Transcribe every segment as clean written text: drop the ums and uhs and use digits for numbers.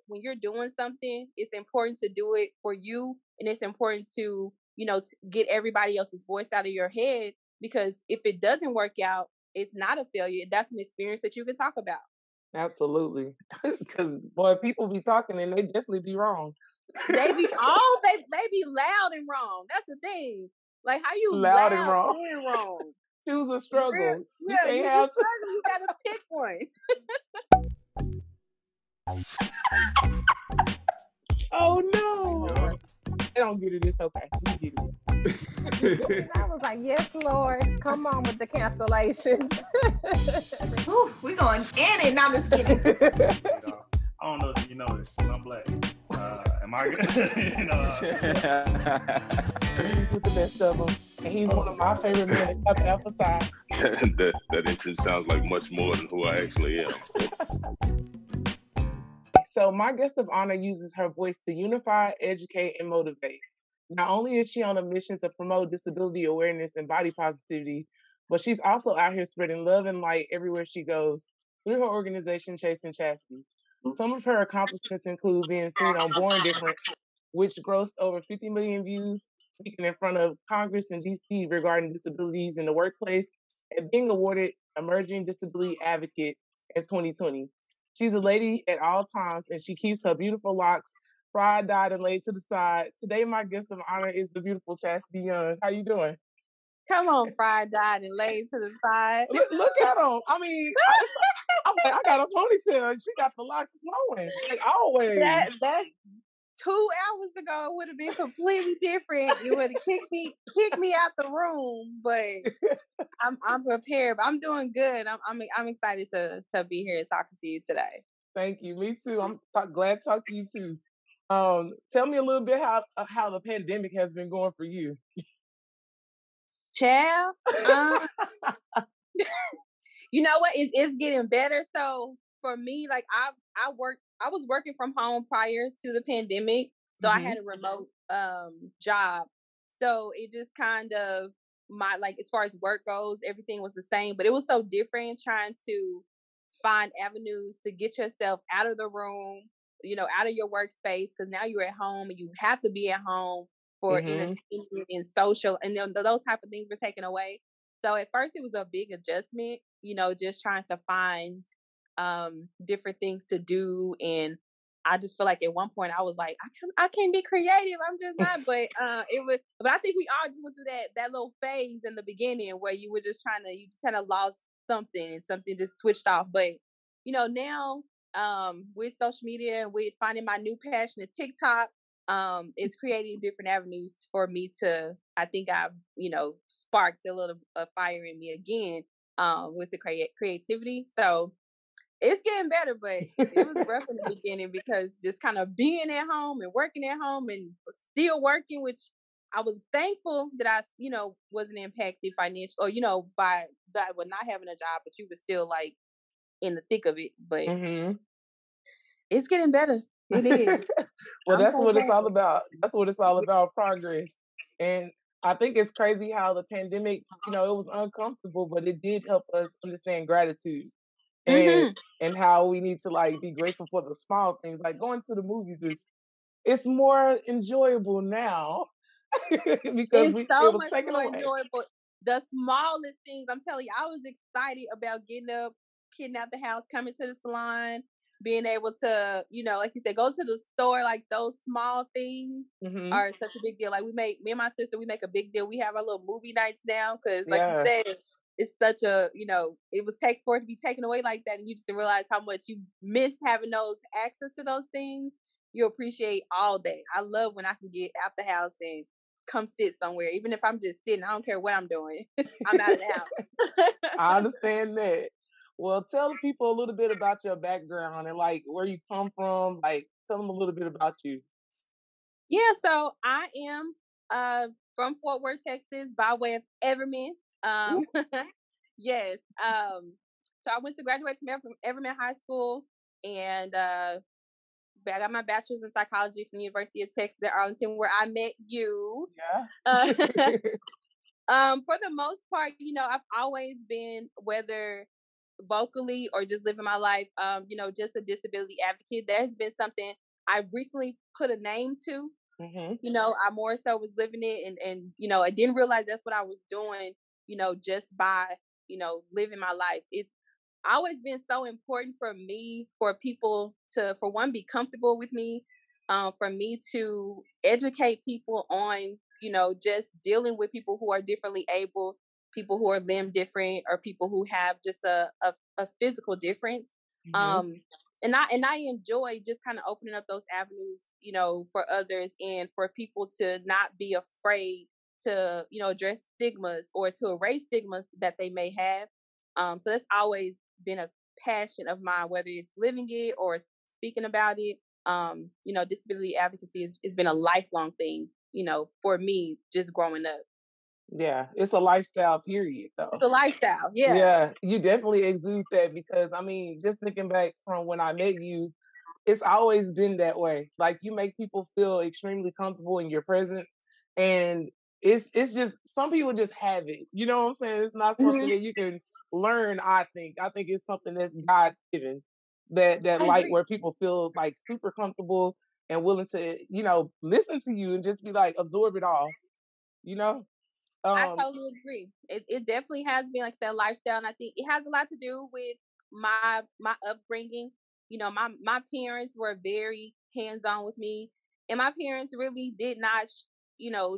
when you're doing something, it's important to do it for you, and it's important to, get everybody else's voice out of your head, because if it doesn't work out, it's not a failure. That's an experience that you can talk about. Absolutely. Because, boy, people be talking and they definitely be wrong. They be loud and wrong. That's the thing. Like, how you Loud and loud wrong. and wrong? Choose a struggle. You Yeah, can't you have just struggle. You gotta pick one. Oh no! They don't get it. It's okay. We get it. I was like, yes, Lord, come on with the cancellations. Ooh, we going in it. Now just kidding. I don't know if you know this, but I'm black. Am I good? He's with the best of them, and he's one of my favorite men to emphasize. that entrance sounds like much more than who I actually am. So my guest of honor uses her voice to unify, educate, and motivate. Not only is she on a mission to promote disability awareness and body positivity, but she's also out here spreading love and light everywhere she goes through her organization, Chasing Chassidy. Some of her accomplishments include being seen on Born Different, which grossed over 50 million views, speaking in front of Congress in D.C. regarding disabilities in the workplace, and being awarded Emerging Disability Advocate in 2020. She's a lady at all times, and she keeps her beautiful locks fried, dyed, and laid to the side. Today, my guest of honor is the beautiful Chassidy Young. How you doing? Come on, fried, dyed, and laid to the side. Look at him. I mean, I'm like, I got a ponytail, and she got the locks flowing, like always. That 2 hours ago it would have been completely different. You would have kicked me out the room, but I'm prepared. But I'm doing good. I'm excited to be here talking to you today. Thank you. Me too. I'm glad to talk to you too. Tell me a little bit how the pandemic has been going for you. Child, you know what? It's getting better. So for me, like I was working from home prior to the pandemic, so I had a remote job. So it just kind of as far as work goes, everything was the same, but it was so different trying to find avenues to get yourself out of the room, out of your workspace, because now you're at home and you have to be at home for entertainment and social, and then those type of things were taken away. So at first it was a big adjustment, just trying to find different things to do. And I just feel like at one point I was like, I can't be creative. I'm just not. But but I think we all just went through that little phase in the beginning where you just kind of lost something and something just switched off. But now with social media and with finding my new passion at TikTok, it's creating different avenues for me to, I think I've, sparked a little fire in me again, with the creativity. So it's getting better, but it was rough in the beginning because just kind of being at home and working at home and still working, which I was thankful that I, wasn't impacted financially, or, by that with not having a job, but you were still like in the thick of it. But it's getting better. It is. Well, that's what it's all about. That's what it's all about, progress. And I think it's crazy how the pandemic, it was uncomfortable, but it did help us understand gratitude and how we need to be grateful for the small things. Like going to the movies it's more enjoyable now because it was taken more away. Enjoyable. The smallest things, I'm telling you, I was excited about getting out the house, coming to the salon, being able to, like you said, go to the store. Like those small things are such a big deal. Like me and my sister, we make a big deal. We have our little movie nights now because, like you said, it's such a, it was for it to be taken away like that, and you just realize how much you miss having those access to those things. You appreciate all that. I love when I can get out the house and come sit somewhere, even if I'm just sitting. I don't care what I'm doing. I'm out of the house. I understand that. Well, tell people a little bit about your background and where you come from. Tell them a little bit about you. Yeah, so I am from Fort Worth, Texas, by way of Everman. Yes. So I went to graduate from Everman High School, and I got my bachelor's in psychology from the University of Texas at Arlington, where I met you. Yeah. For the most part, I've always been, whether vocally or just living my life, just a disability advocate. That has been something I recently put a name to. I more so was living it, and I didn't realize that's what I was doing, just by, living my life. It's always been so important for me, for people to, for one, be comfortable with me, for me to educate people on, just dealing with people who are differently able, people who are limb different, or people who have just a physical difference. And I enjoy just kind of opening up those avenues, for others, and for people to not be afraid to, address stigmas or to erase stigmas that they may have. So that's always been a passion of mine, whether it's living it or speaking about it. Disability advocacy has been a lifelong thing, for me, just growing up. Yeah, it's a lifestyle period, though. It's a lifestyle, yeah. Yeah, you definitely exude that because, I mean, just thinking back from when I met you, it's always been that way. Like, you make people feel extremely comfortable in your presence, and it's just some people just have it. You know what I'm saying? It's not something that you can learn. I think it's something that's God given. That I light agree. where people feel like super comfortable and willing to listen to you and just be like absorb it all. You know. I totally agree. It definitely has been, like I said, lifestyle, and I think it has a lot to do with my upbringing. My parents were very hands on with me, and my parents really did not,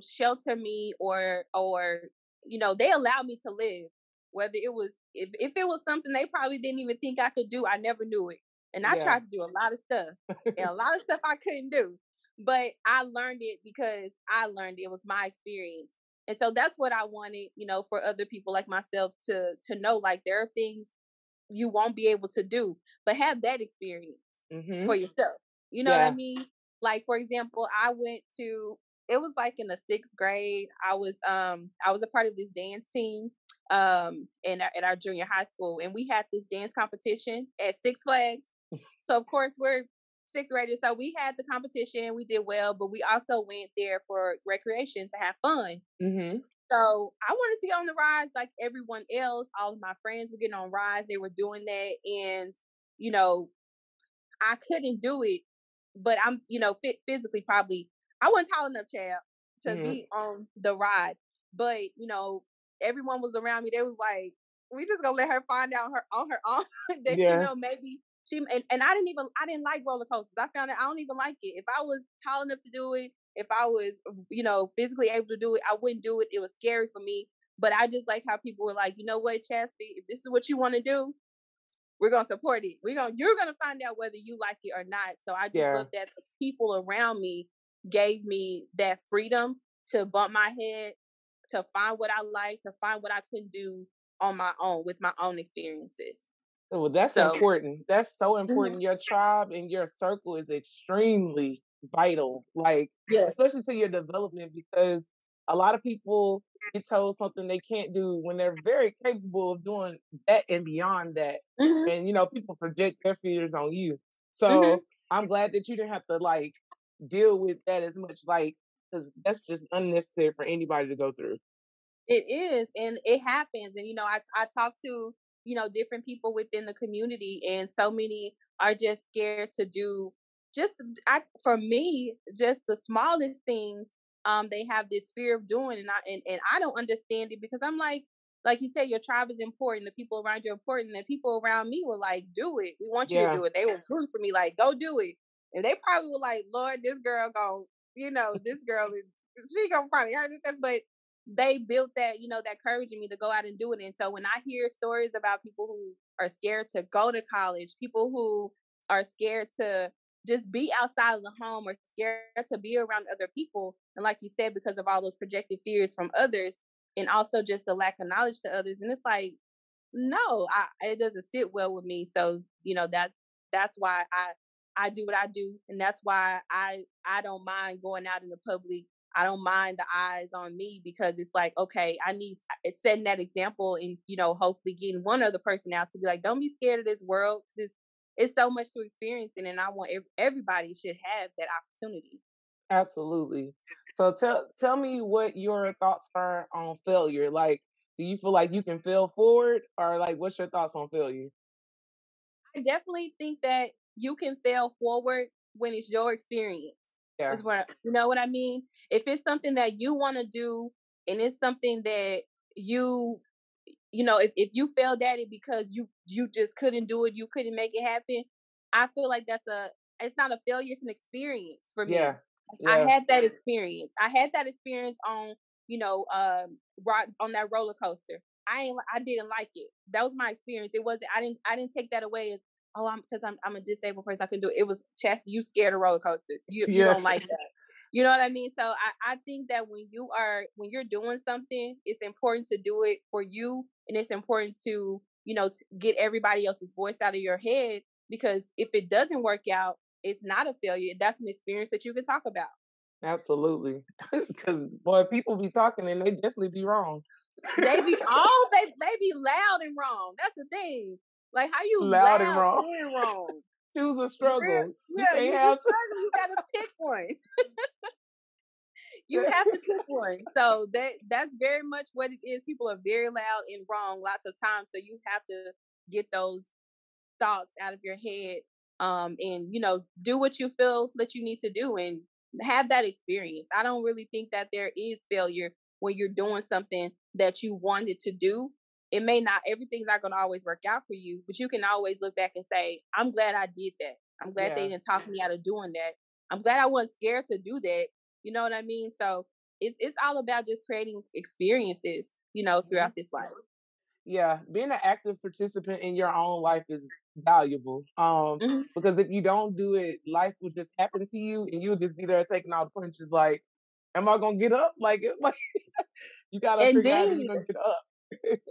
shelter me or they allowed me to live. Whether it was if it was something they probably didn't even think I could do, I never knew it, and I Yeah. tried to do a lot of stuff, and a lot of stuff I couldn't do, but I learned it because I learned it was my experience. And so that's what I wanted, for other people like myself to know, like, there are things you won't be able to do, but have that experience for yourself. You know what I mean? Like, for example, it was like in the 6th grade. I was a part of this dance team at our junior high school, and we had this dance competition at Six Flags. So of course we're 6th graders, so we had the competition, we did well, but we also went there for recreation to have fun. So I wanted to get on the rides like everyone else. All of my friends were getting on rides. They were doing that. And, I couldn't do it, but I'm, physically probably, I wasn't tall enough, child, to be on the ride. But, everyone was around me. They was like, we just gonna let her find out on her own that, maybe and I didn't like roller coasters. I found out I don't even like it. If I was tall enough to do it, if I was, physically able to do it, I wouldn't do it. It was scary for me. But I just like how people were like, you know what, Chastity, if this is what you want to do, we're gonna support it. You're gonna find out whether you like it or not. So I just love that the people around me gave me that freedom to bump my head, to find what I like, to find what I couldn't do on my own with my own experiences. Well, that's important. That's so important. Your tribe and your circle is extremely vital, like especially to your development, because a lot of people get told something they can't do when they're very capable of doing that and beyond that. And people project their fears on you. So I'm glad that you didn't have to like deal with that as much, like, because that's just unnecessary for anybody to go through. It is, and it happens. And I talk to different people within the community, and so many are just scared to do for me, just the smallest things. They have this fear of doing, and I don't understand it, because I'm like you said, your tribe is important. The people around you are important. And the people around me were like, do it. We want you to do it. They were rooting for me, like, go do it. And they probably were like, Lord, this girl this girl she gonna probably hurt herself, but they built that, that courage in me to go out and do it. And so when I hear stories about people who are scared to go to college, people who are scared to just be outside of the home, or scared to be around other people, and like you said, because of all those projected fears from others, and also just the lack of knowledge to others, and it's like, no, it doesn't sit well with me. So that's why I do what I do, and that's why I don't mind going out in the public. I don't mind the eyes on me, because it's like, okay, it's setting that example, and hopefully getting one other person out to be like, don't be scared of this world. It's so much to experience, and I want everybody should have that opportunity. Absolutely. So tell me what your thoughts are on failure. Like, Do you feel like you can fail forward, or like what's your thoughts on failure? I definitely think that you can fail forward when it's your experience. Yeah. Is what you know what I mean? If it's something that you want to do and it's something that you know, if you failed at it because you just couldn't do it, you couldn't make it happen, I feel like it's not a failure, it's an experience for me. Yeah. I Yeah. had that experience. I had that experience on, you know, on that roller coaster. I didn't like it. That was my experience. It wasn't. I didn't take that away as, oh, I'm a disabled person. I can do it. It was, Chassie, you scared of roller coasters. You Yeah. don't like that. You know what I mean? So I think that when you're doing something, it's important to do it for you, and it's important to, you know, to get everybody else's voice out of your head, because if it doesn't work out, it's not a failure. That's an experience that you can talk about. Absolutely. Because boy, people be talking and they definitely be wrong. They be they be loud and wrong. That's the thing. Like, how you Loud and loud wrong. and wrong? Choose a struggle. You Yeah, can't you have struggle. You gotta pick one. You have to pick one. So that's very much what it is. People are very loud and wrong lots of times. So you have to get those thoughts out of your head, and, you know, do what you feel that you need to do and have that experience. I don't really think that there is failure when you're doing something that you wanted to do. It may not, everything's not going to always work out for you, but you can always look back and say, I'm glad I did that. I'm glad they didn't talk me out of doing that. I'm glad I wasn't scared to do that. You know what I mean? So it's all about just creating experiences, you know, throughout this life. Yeah, being an active participant in your own life is valuable. Mhm. Because if you don't do it, life will just happen to you, and you'll just be there taking all the punches. Like, am I gonna get up? Like, it's like you gotta And figure out if then, you're gonna get up.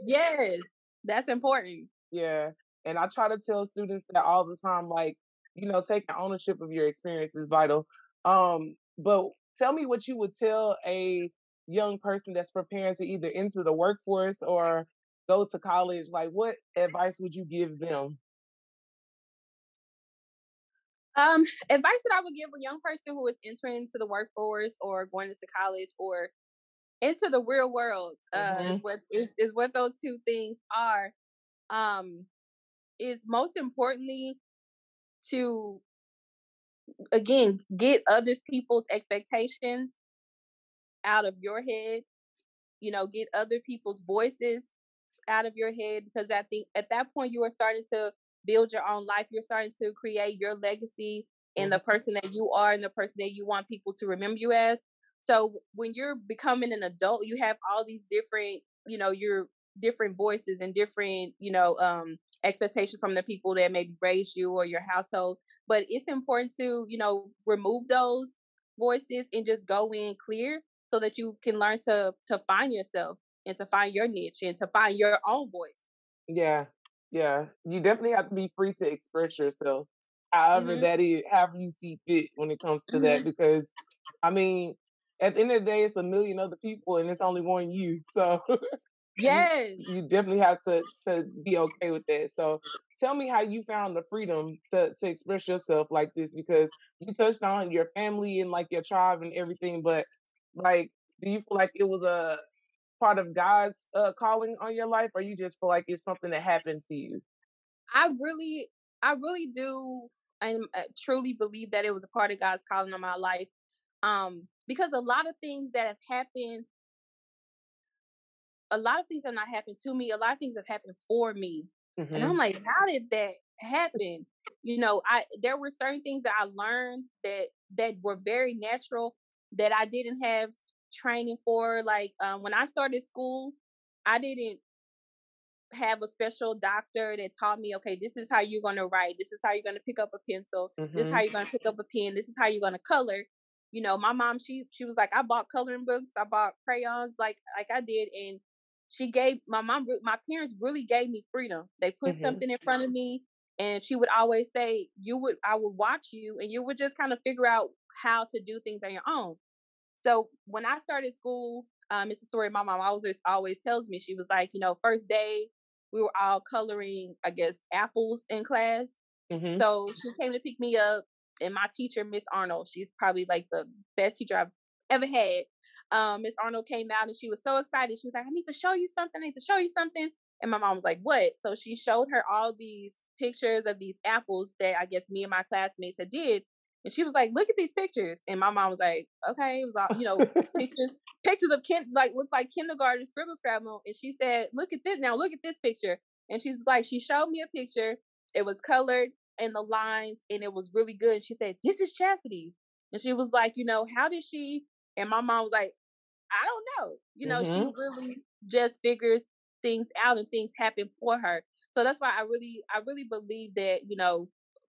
yes, that's important. Yeah, and I try to tell students that all the time. Like, you know, taking ownership of your experience is vital. But tell me what you would tell a young person that's preparing to either enter the workforce or go to college. Like, what advice would you give them? Advice that I would give a young person who is entering into the workforce or going into college or into the real world, Hmm. is what those two things are. Um, is most importantly to, again, get others people's expectations out of your head. You know, get other people's voices out of your head, because I think at that point you are starting to build your own life. You're starting to create your legacy in Hmm. the person that you are and the person that you want people to remember you as. So when you're becoming an adult, you have all these different, you know, your different voices and different, you know, expectations from the people that maybe raised you or your household. But it's important to, you know, remove those voices and just go in clear so that you can learn to find yourself and to find your niche and to find your own voice. Yeah, yeah. You definitely have to be free to express yourself, however Mhm. that is, however you see fit when it comes to that. Mhm. Because, I mean, at the end of the day, it's a million other people, and it's only one you. So you Yes. you definitely have to be okay with that. So tell me how you found the freedom to express yourself like this, because you touched on your family and like your tribe and everything, but like, do you feel like it was a part of God's calling on your life, or you just feel like it's something that happened to you? I really, I really do, and truly believe that it was a part of God's calling on my life. Because a lot of things that have happened, a lot of things have not happened to me. A lot of things have happened for me, and I'm Hmm. like, how did that happen? You know, there were certain things that I learned that were very natural that I didn't have training for. Like, when I started school, I didn't have a special doctor that taught me, okay, this is how you're going to write. This is how you're going to pick up a pencil. This is how Hmm. you're going to pick up a pen. This is how you're going to color. You know, my mom, she was like, I bought coloring books. I bought crayons like I did. And she gave my parents really gave me freedom. They put Hmm. something in front of me, and she would always say, I would watch you and you would just kind of figure out how to do things on your own. So when I started school, it's a story my mom always tells me. She was like, you know, first day we were all coloring, I guess, apples in class. Hmm. So she came to pick me up, and my teacher, Miss Arnold, she's probably like the best teacher I've ever had. Miss Arnold came out and she was so excited. She was like, I need to show you something. I need to show you something. And my mom was like, what? So she showed her all these pictures of these apples that I guess me and my classmates had did. And she was like, look at these pictures. And my mom was like, okay. It was all, pictures of looked like kindergarten scrabble. And she said, look at this now, look at this picture. And she was like, she showed me a picture. It was colored and the lines and it was really good. And she said, this is Chassidy's. And she was like, how did she? And my mom was like, I don't know. She really just figures things out and things happen for her. So that's why I really believe that,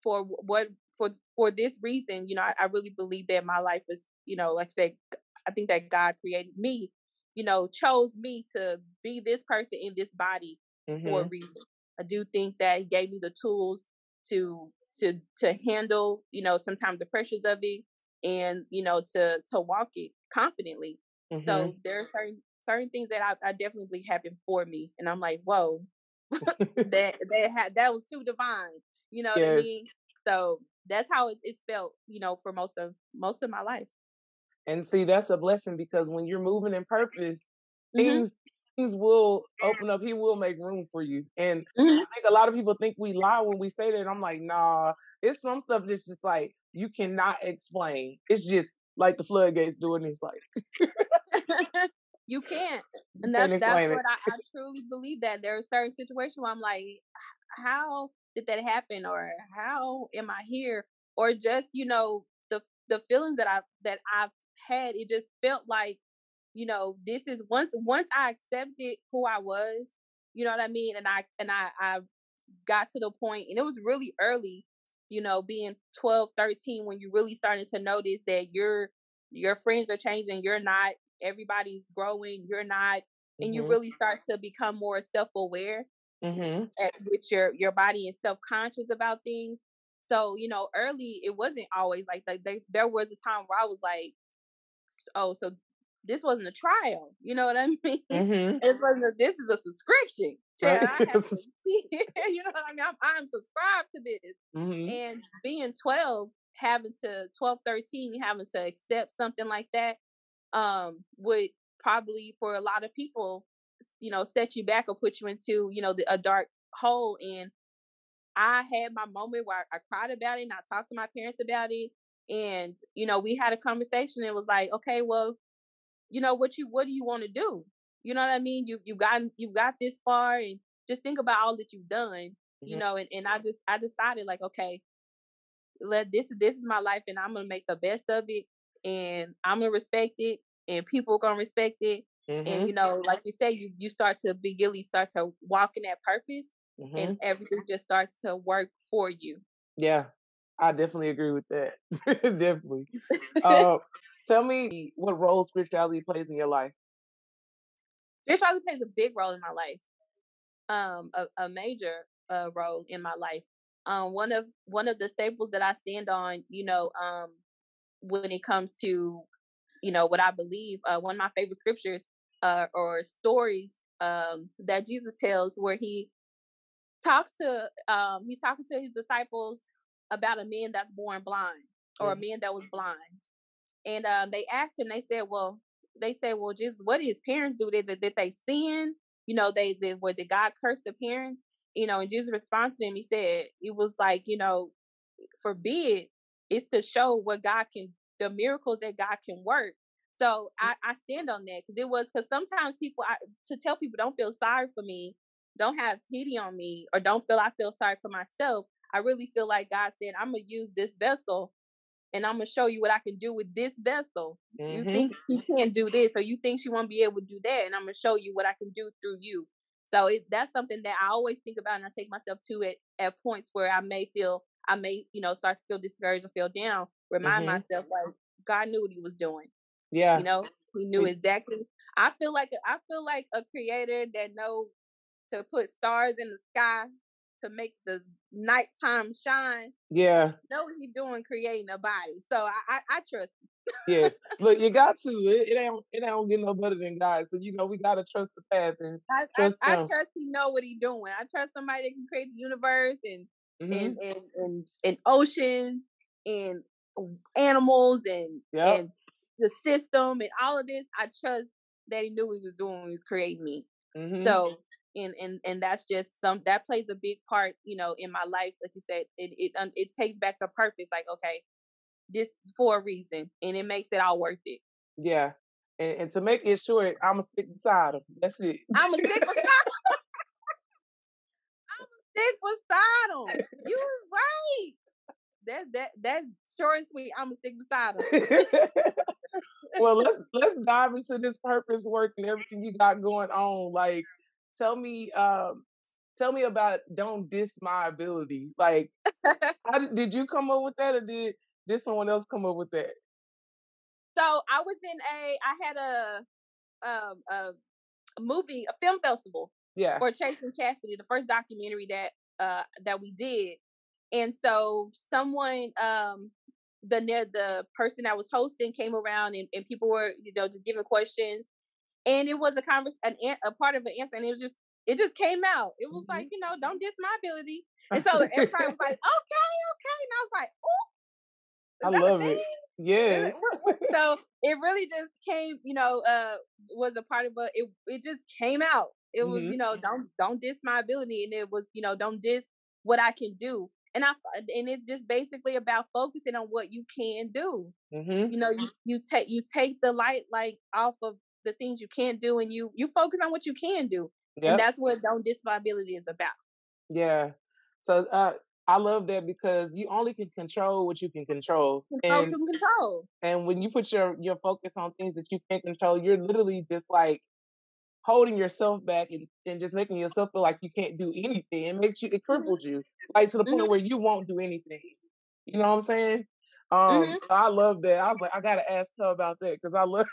for this reason, I really believe that my life is, like I said, I think that God created me, chose me to be this person in this body for a reason. I do think that he gave me the tools to handle, sometimes the pressures of it and, to walk it confidently. So there are certain things that I definitely believe happened for me. And I'm like, whoa, that was too divine. You know what I mean? So that's how it's felt, for most of my life. And see, that's a blessing because when you're moving in purpose, things will open up. He will make room for you. And I think a lot of people think we lie when we say that. I'm like, nah, it's some stuff that's just like, you cannot explain. It's just like the floodgates doing this, like. You can't. And that's what I truly believe, that there are certain situations where I'm like, how did that happen? Or how am I here? Or just, the feelings that I've had, it just felt like, this is once I accepted who I was, you know what I mean? And I got to the point, and it was really early, being 12, 13, when you really started to notice that your friends are changing, you're not, everybody's growing, you're not, and you really start to become more self-aware with your body and self-conscious about things. So, early, it wasn't always like there was a time where I was like, oh, so this wasn't a trial, you know what I mean? It wasn't. This is a subscription. Right? I have to, you know what I mean? I'm subscribed to this. And being 12, 13, having to accept something like that, would probably, for a lot of people, set you back or put you into, a dark hole. And I had my moment where I cried about it and I talked to my parents about it. And, we had a conversation. It was like, okay, well, what do you want to do? You know what I mean? You've got this far, and just think about all that you've done, and I decided, like, okay, this is my life, and I'm gonna make the best of it, and I'm gonna respect it, and people are gonna respect it. And like you say, you start to start to walk in that purpose, and everything just starts to work for you. Yeah, I definitely agree with that. Definitely. Tell me what role spirituality plays in your life. Spirituality plays a big role in my life. A major role in my life. One of the staples that I stand on, when it comes to, what I believe, one of my favorite scriptures or stories that Jesus tells, where he's talking to his disciples about a man that's born blind, or a man that was blind. And they asked him, they said, well, Jesus, what did his parents do? Did they sin? Did God curse the parents? And Jesus responded to him. He said, it was like, forbid. It's to show what the miracles that God can work. So I stand on that, because sometimes to tell people, don't feel sorry for me, don't have pity on me, or don't feel I feel sorry for myself. I really feel like God said, I'm going to use this vessel, and I'm going to show you what I can do with this vessel. You think she can't do this, or you think she won't be able to do that, and I'm going to show you what I can do through you. So that's something that I always think about, and I take myself to it at points where I may, start to feel discouraged or feel down. Remind myself, like, God knew what he was doing. Yeah. He knew exactly. I feel like a creator that knows to put stars in the sky to make the nighttime shine. Yeah. Know what he's doing, creating a body. So I trust him. Yes. Look, you got to. It ain't get no better than God. So we gotta trust the path and trust him. I trust he know what he's doing. I trust somebody that can create the universe and oceans and animals and the system and all of this, I trust that he knew what he was doing when he was creating me. Mm-hmm. So, and that's just that plays a big part, you know, in my life. Like you said, it takes back to purpose. Like, okay, this for a reason, and it makes it all worth it. Yeah. And to make it short, I'm gonna stick beside him. That's it. I'm gonna stick beside him. I'm gonna stick beside him. You were right. That's short and sweet. I'm gonna stick beside him. Well, let's dive into this purpose work and everything you got going on. Like, tell me about Don't Diss My Ability. Like, did you come up with that, or did someone else come up with that? So I had a movie, a film festival for Chasing Chassidy, the first documentary that we did. And so someone, the person that was hosting came around and people were, you know, just giving questions, and it was a part of an answer, and it just came out. It was like, you know, don't diss my ability. And so everybody was like, okay. And I was like, oh, I love it. Yes. So it really just came, you know, was a part of it just came out. It was, you know, don't diss my ability, and it was, you know, don't diss what I can do. And it's just basically about focusing on what you can do. You know, you take the light off of the things you can't do, and you focus on what you can do. And that's what Don't Diss My Ability is about. Yeah. So I love that, because you only can control what you can control. And when you put your focus on things that you can't control, you're literally just like holding yourself back and just making yourself feel like you can't do anything. It cripples you, like to the point where you won't do anything. You know what I'm saying? So I love that. I was like, I gotta ask her about that, because I love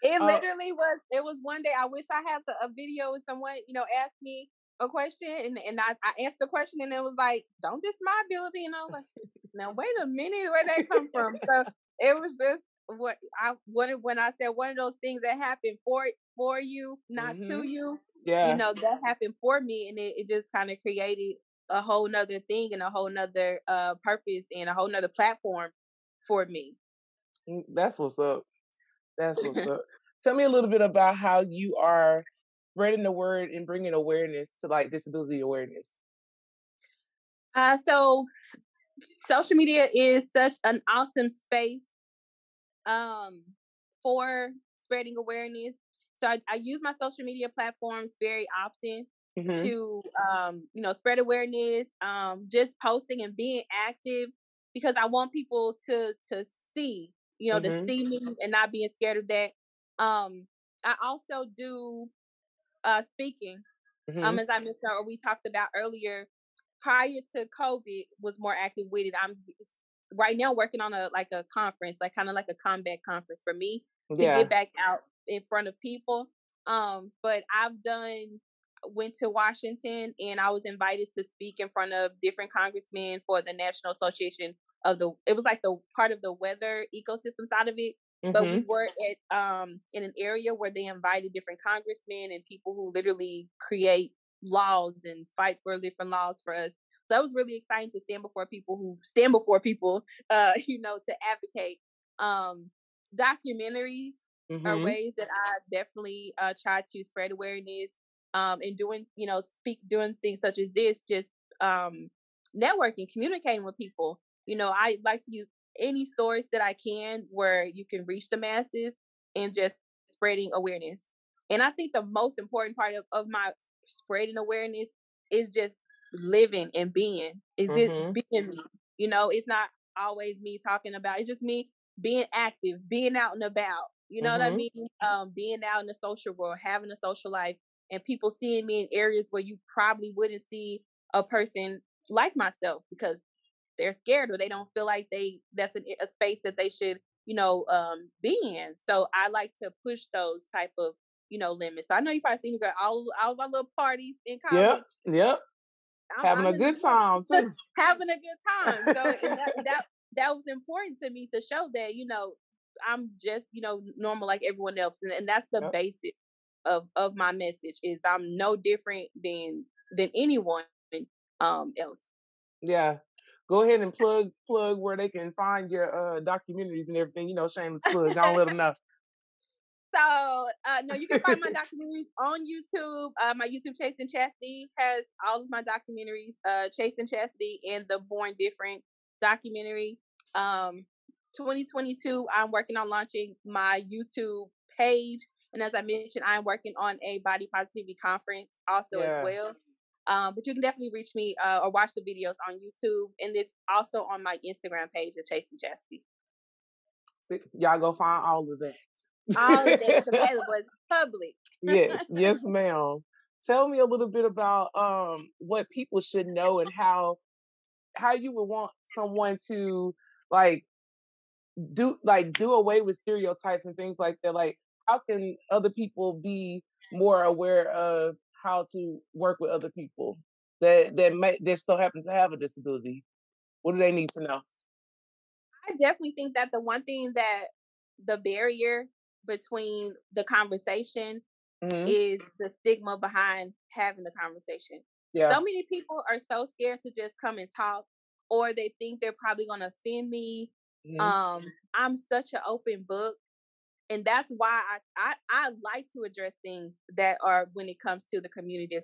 it. Literally it was one day. I wish I had a video with someone, you know, asked me a question, and I answered the question, and it was like, don't diss my ability. And I was like, now wait a minute, where'd that come from? So it was just what I wanted when I said one of those things that happened for you, not to you. Yeah. You know, that happened for me, and it just kind of created a whole nother thing and a whole nother purpose and a whole nother platform for me. That's what's up. That's what's up. Tell me a little bit about how you are spreading the word and bringing awareness to like disability awareness. So social media is such an awesome space for spreading awareness. So I use my social media platforms very often to you know, spread awareness, just posting and being active, because I want people to see, you know, to see me and not being scared of that. I also do speaking. As I mentioned, or we talked about earlier, prior to COVID, was more active with it. I'm right now working on a conference, like kind of like a combat conference for me to get back out in front of people. But went to Washington, and I was invited to speak in front of different congressmen for the National Association it was like the part of the weather ecosystem side of it. But we were at in an area where they invited different congressmen and people who literally create laws and fight for different laws for us. So that was really exciting to stand before people, you know, to advocate. Documentaries are ways that I definitely try to spread awareness, and doing things such as this, just networking, communicating with people. You know, I like to use any source that I can where you can reach the masses and just spreading awareness. And I think the most important part of my spreading awareness is just living and being. Is it being me? You know, it's not always me talking about, it's just me being active, being out and about. You know what I mean? Being out in the social world, having a social life, and people seeing me in areas where you probably wouldn't see a person like myself, because they're scared or they don't feel like that's a space that they should, you know, be in. So I like to push those type of, you know, limits. So I know you probably see me go all my little parties in college. Yep. Having a good time too. Having a good time. So and that was important to me to show that, you know, I'm just, you know, normal like everyone else, and that's the basic of my message, is I'm no different than anyone else. Yeah. go ahead and plug where they can find your documentaries and everything. Shameless plug. Don't let them know. So, no, you can find my documentaries on YouTube. My YouTube Chasing Chassidy has all of my documentaries, Chasing Chassidy and the Born Different documentary. 2022, I'm working on launching my YouTube page. And as I mentioned, I'm working on a body positivity conference also as well. But you can definitely reach me or watch the videos on YouTube. And it's also on my Instagram page at Chasing Chassidy. So y'all go find all of that. All of that is available as public. Yes, ma'am. Tell me a little bit about what people should know and how you would want someone to do away with stereotypes and things like that. Like, how can other people be more aware of how to work with other people that still happen to have a disability? What do they need to know? I definitely think that the one thing that the barrier between the conversation is the stigma behind having the conversation. Yeah. So many people are so scared to just come and talk, or they think they're probably going to offend me. I'm such an open book. And that's why I like to address things that are when it comes to the community,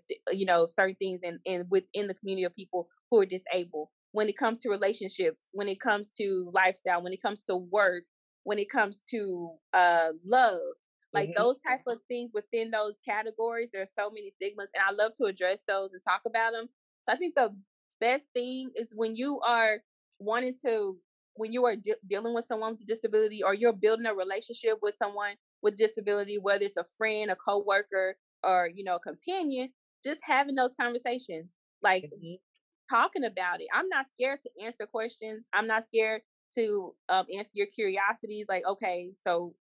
certain things and within the community of people who are disabled. When it comes to relationships, when it comes to lifestyle, when it comes to work, when it comes to love, like those type of things within those categories, there's so many stigmas, and I love to address those and talk about them. So I think the best thing is when you are dealing with someone with a disability, or you're building a relationship with someone with disability, whether it's a friend, a coworker, or a companion, just having those conversations, like talking about it. I'm not scared to answer questions. I'm not scared to answer your curiosities. Like, okay, so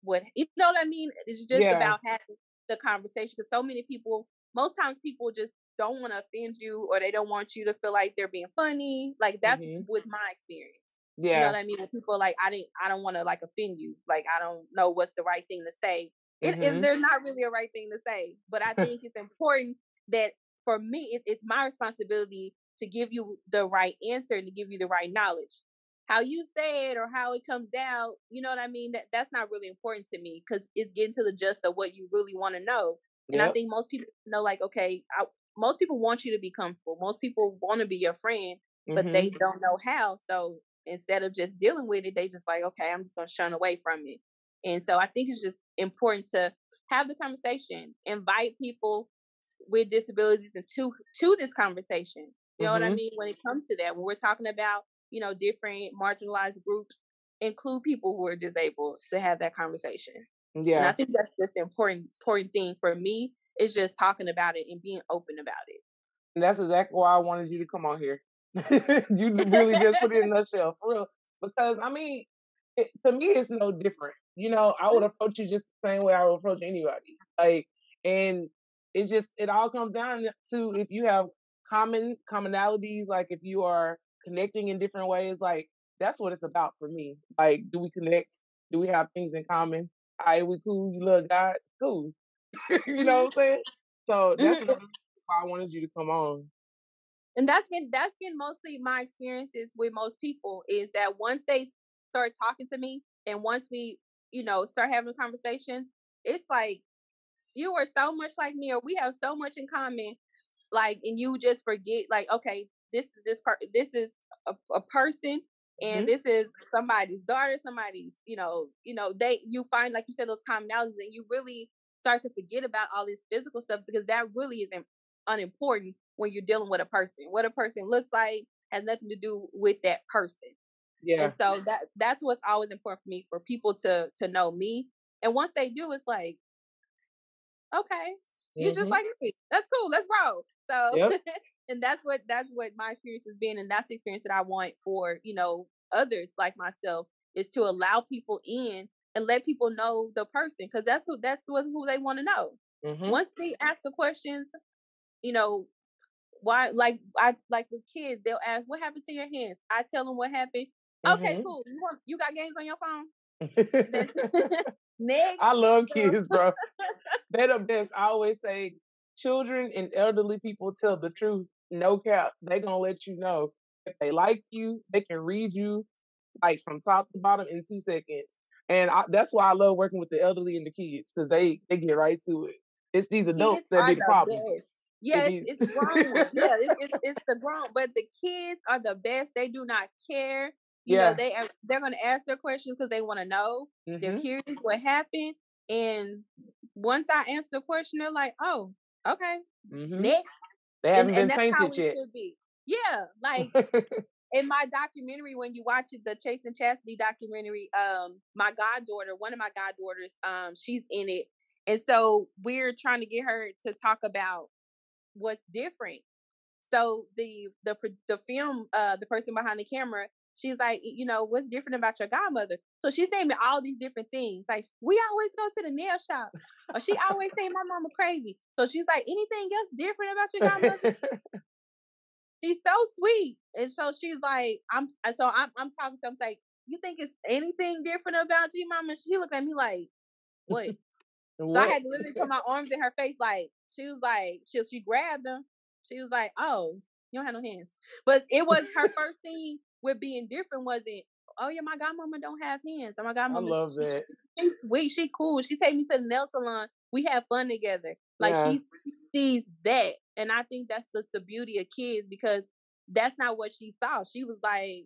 what? You know what I mean? It's just about having the conversation, because so many people, most times people just don't want to offend you, or they don't want you to feel like they're being funny. Like, that's with my experience. Yeah. You know what I mean? When people are like, I don't want to like offend you. Like, I don't know what's the right thing to say. There's not really a right thing to say, but I think it's important that for me, it's my responsibility to give you the right answer and to give you the right knowledge. How you say it or how it comes out, you know what I mean? That's not really important to me, because it's getting to the gist of what you really want to know. And I think most people know, like, okay, most people want you to be comfortable. Most people want to be your friend, but they don't know how. So instead of just dealing with it, they just like, okay, I'm just going to shun away from it. And so I think it's just important to have the conversation, invite people with disabilities into this conversation. You know what I mean? When it comes to that, when we're talking about, different marginalized groups, include people who are disabled to have that conversation. Yeah. And I think that's just the important thing for me, is just talking about it and being open about it. And that's exactly why I wanted you to come on here. You really just put it in a nutshell, for real. Because, I mean, to me, it's no different. I would approach you just the same way I would approach anybody. And it all comes down to if you have commonalities, like if you are connecting in different ways, like that's what it's about for me. Like, do we connect? Do we have things in common? All right, we cool. You love God, cool. You know what I'm saying? So that's why I wanted you to come on. And that's been mostly my experiences with most people, is that once they start talking to me, and once we, start having a conversation, it's like, you are so much like me, or we have so much in common. Like, and you just forget, like, okay, this is a person, and this is somebody's daughter, somebody's, you find, like you said, those commonalities, and you really start to forget about all this physical stuff, because that really isn't unimportant when you're dealing with a person. What a person looks like has nothing to do with that person. Yeah. And so that's what's always important for me, for people to know me. And once they do, it's like, okay, you just like me. That's cool. Let's roll. So, and that's what my experience has been, and that's the experience that I want for others like myself, is to allow people in and let people know the person, because that's who they want to know. Once they ask the questions, why, like with kids, they'll ask, what happened to your hands? I tell them what happened. Okay, cool. You got games on your phone? Next. I love kids, bro. They're the best. I always say, children and elderly people tell the truth, no cap. They gonna let you know. if they like you, they can read you like from top to bottom in 2 seconds. And that's why I love working with the elderly and the kids because they get right to it. It's these adults Kids that are be the the problem. best. Yeah, it's grown ones. Yeah, it's the grown, but the kids are the best. They do not care. You know, Yeah. they're gonna ask their questions because they want to know. They're Hmm. curious what happened, and once I answer the question, they're like, "Oh, okay, Hmm. next," They haven't been and that's how tainted it yet. should be. Yeah, like in my documentary, when you watch it, the Chasing Chassidy documentary, my goddaughter, one of my goddaughters, she's in it, and so we're trying to get her to talk about what's different. So the film, the person behind the camera, she's like, you know, what's different about your godmother? So she's naming all these different things. Like, we always go to the nail shop, or she always say my mama crazy. So she's like, anything else different about your godmother? She's so sweet, and so she's like, I'm talking to him like, you think it's anything different about G Mama? She looked at me like, what? So I What? had to literally put my arms in her face, like she was like, she grabbed them. She was like, oh, you don't have no hands. But it was her first thing with being different wasn't, oh yeah, my godmama don't have hands. Or my I godmama, love that. she's sweet, she cool. She take me to the nail salon. We have fun together. Like Yeah. she sees that, and I think that's the beauty of kids because that's not what she saw. She was like,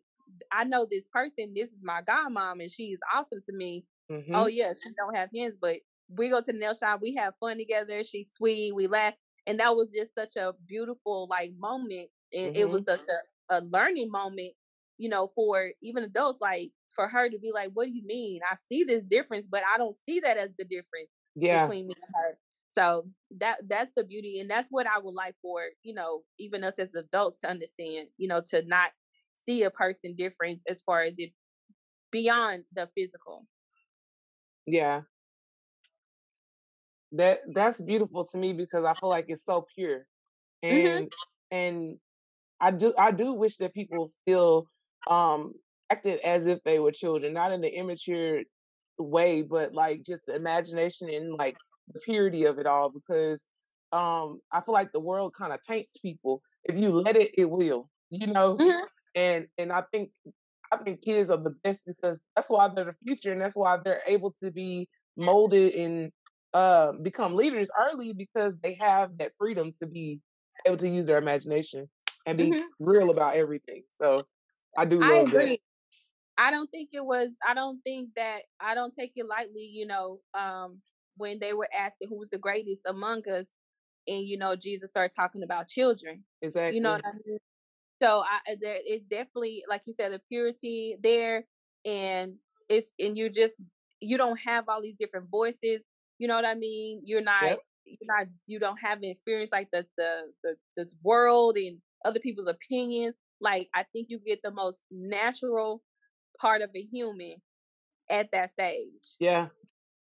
I know this person. This is my godmom, and she's awesome to me. Hmm. Oh yeah, she don't have hands, but we go to the nail shop. We have fun together. She's sweet. We laugh, and that was just such a beautiful like moment. And it was such a learning moment, you know, for even adults. Like for her to be like, "What do you mean? I see this difference, but I don't see that as the difference Yeah. between me and her." So that's the beauty, and that's what I would like for, you know, even us as adults to understand. You know, to not see a person difference as far as it beyond the physical. Yeah. That's beautiful to me because I feel like it's so pure. Mm-hmm. And I do wish that people still um acted as if they were children, not in the immature way, but like just the imagination and like the purity of it all because I feel like the world kind of taints people. If you let it, it will, you know? Mm-hmm. And I think kids are the best because that's why they're the future and that's why they're able to be molded and become leaders early because they have that freedom to be able to use their imagination and be Mm-hmm. real about everything. So I do I love that. agree. I don't think it was. I don't think that. I don't take it lightly. You know, when they were asking who was the greatest among us, and you know, Jesus started talking about children. You know Exactly. what I mean? So there is definitely, like you said, the purity there, and you don't have all these different voices. You know what I mean? Yep. You don't have an experience like this world and other people's opinions. Like I think you get the most natural part of a human at that stage. Yeah.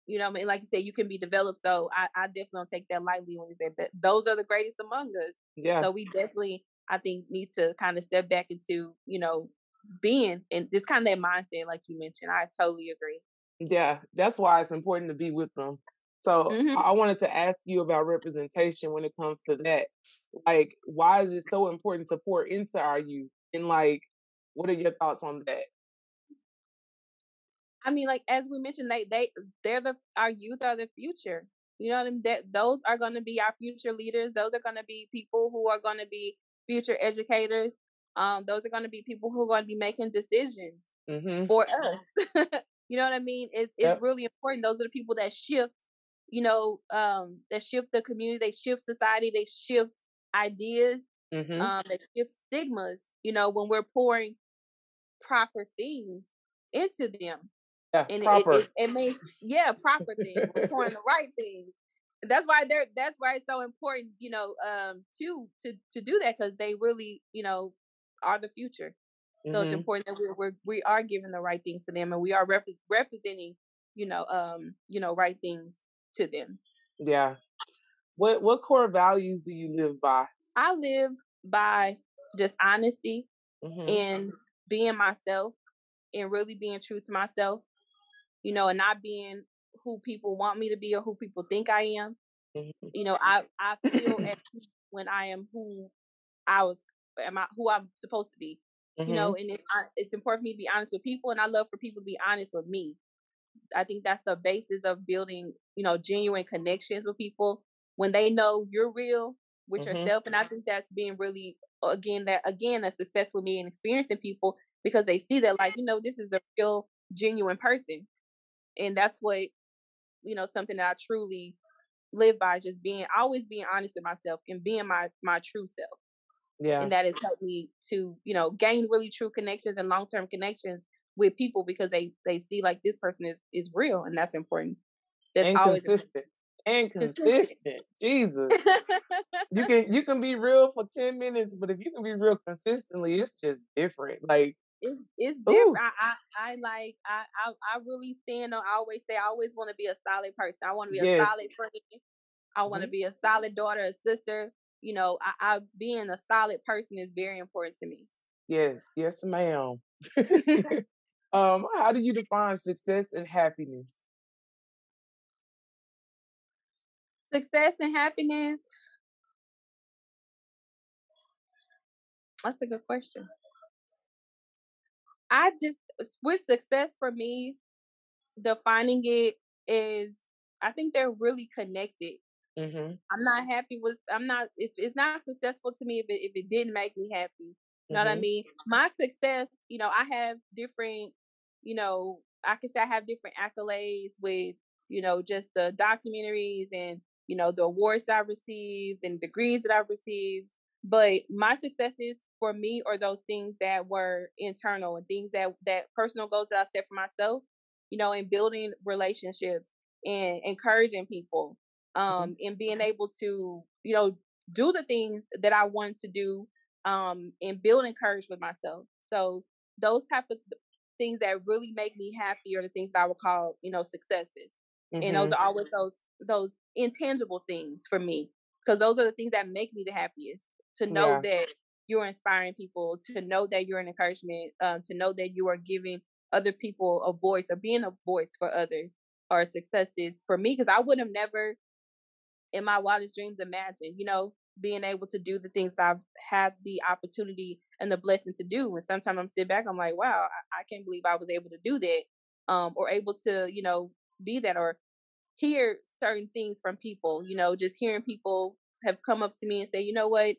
You know what I mean? Like you said, you can be developed. So I definitely don't take that lightly when you say that those are the greatest among us. Yeah. So we definitely, I think, need to kind of step back into, you know, being and just kind of that mindset, like you mentioned. I totally agree. Yeah. That's why it's important to be with them. So Hmm. I wanted to ask you about representation when it comes to that. Like, why is it so important to pour into our youth? And like, what are your thoughts on that? I mean, like as we mentioned, they're our youth are the future. You know what I mean? That those are going to be our future leaders. Those are going to be people who are going to be future educators. Those are going to be people who are going to be making decisions Mm-hmm. for us. You know what I mean? It's Yep. really important. Those are the people that shift, you know, that shift the community, they shift society, they shift ideas, Mm-hmm. they shift stigmas, you know, when we're pouring proper things into them. Yeah. And Proper. it means, yeah, proper things. We're pouring the right things. That's why it's so important, you know, to do that because they really, you know, are the future. So it's Mm-hmm. important that we are giving the right things to them, and we are representing, you know, right things to them. Yeah. What core values do you live by? I live by just honesty Mm-hmm. and being myself and really being true to myself, you know, and not being who people want me to be or who people think I am. Mm-hmm. You know, I feel at peace when I am who I was, who I'm supposed to be. you know, and it's important for me to be honest with people, and I love for people to be honest with me. I think that's the basis of building, you know, genuine connections with people when they know you're real with yourself. And I think that's being really, again, a success with me and experiencing people because they see that, like, you know, this is a real, genuine person. And that's what, you know, something that I truly live by, just always being honest with myself and being my true self. Yeah. And that has helped me to, you know, gain really true connections and long-term connections with people because they see like this person is real, and that's important. That's and always consistent. And consistent. Jesus. You can be real for 10 minutes, but if you can be real consistently, it's just different. Like it's different. I really stand on. I always say I always want to be a solid person. I want to be a solid friend. I want to be a solid daughter, a sister. You know, I being a solid person is very important to me. Yes, ma'am. How do you define success and happiness? Success and happiness. That's a good question. With success for me, defining it is, I think they're really connected. I'm not happy with, if it's not successful to me if it didn't make me happy. You know what I mean? My success, you know, I have different, you know, I can say I have different accolades with, you know, just the documentaries and, you know, the awards that I've received and degrees that I've received. But my successes for me are those things that were internal and things that personal goals that I set for myself, you know, and building relationships and encouraging people, and being able to, you know, do the things that I want to do, and build encouragement with myself. So those type of things that really make me happy are the things that I would call, you know, successes. And those are always those intangible things for me, because those are the things that make me the happiest. To know that you're inspiring people, to know that you're an encouragement, to know that you are giving other people a voice or being a voice for others are successes for me, because I would have never in my wildest dreams imagined, you know, being able to do the things I've had the opportunity and the blessing to do. And sometimes I'm sit back, I'm like, wow, I can't believe I was able to do that, or able to, you know, be that, or hear certain things from people, you know, just hearing people have come up to me and say, you know what,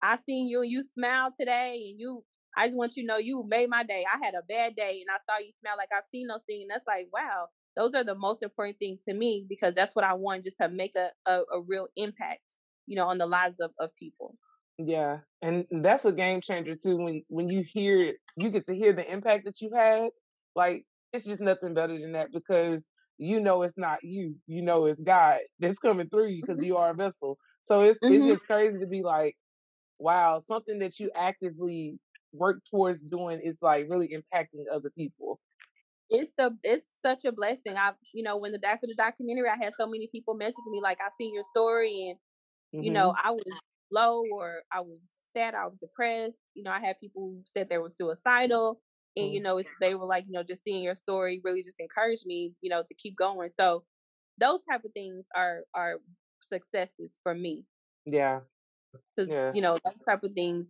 I seen you and you smiled today, and I just want you to know you made my day. I had a bad day and I saw you smile. Like, I've seen those things, and that's like, wow, those are the most important things to me, because that's what I want, just to make a real impact, you know, on the lives of people. Yeah. And that's a game changer too. When you hear it, you get to hear the impact that you had. Like, it's just nothing better than that, because you know it's not you. You know it's God that's coming through you, because you are a vessel. So it's just crazy to be like, wow, something that you actively work towards doing is like really impacting other people. It's such a blessing. You know, when after the documentary, I had so many people message me like, I seen your story, and you know, I was low, or I was sad, I was depressed. You know, I had people who said they were suicidal, and you know, they were like, you know, just seeing your story really just encouraged me, you know, to keep going. So those type of things are successes for me. Yeah. Because you know, those type of things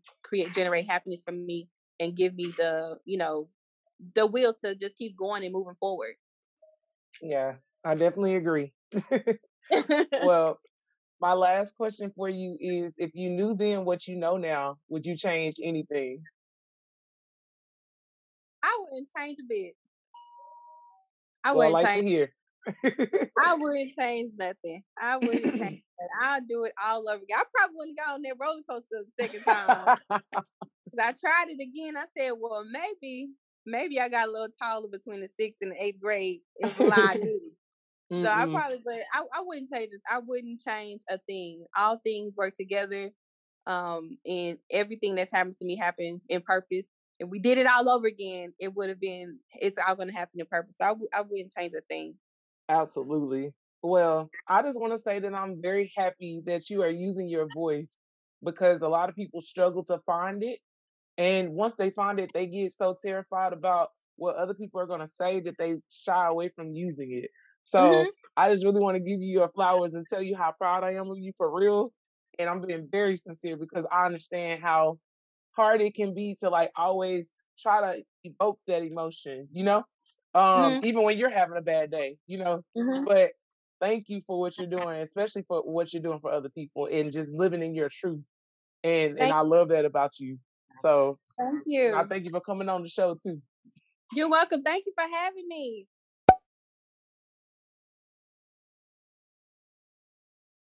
generate happiness for me and give me the, you know, the will to just keep going and moving forward. Yeah, I definitely agree. Well, my last question for you is, if you knew then what you know now, would you change anything? I wouldn't change a bit. I Well, I wouldn't like to change. hear. I wouldn't change nothing. I wouldn't change that. I'll do it all over again. I probably wouldn't go on that roller coaster the second time. Cause I tried it again. I said, well, maybe I got a little taller between the 6th and the 8th grade. It was a lot of it. So I wouldn't change it. I wouldn't change a thing. All things work together. And everything that's happened to me happened in purpose. If we did it all over again, it's all going to happen in purpose. So I wouldn't change a thing. Absolutely. Well, I just want to say that I'm very happy that you are using your voice, because a lot of people struggle to find it. And once they find it, they get so terrified about what other people are going to say that they shy away from using it. So I just really want to give you your flowers and tell you how proud I am of you, for real. And I'm being very sincere, because I understand how hard it can be to like always try to evoke that emotion, even when you're having a bad day, but thank you for what you're doing, especially for what you're doing for other people and just living in your truth. And I love that about you. So thank you. I thank you for coming on the show too. You're welcome. Thank you for having me.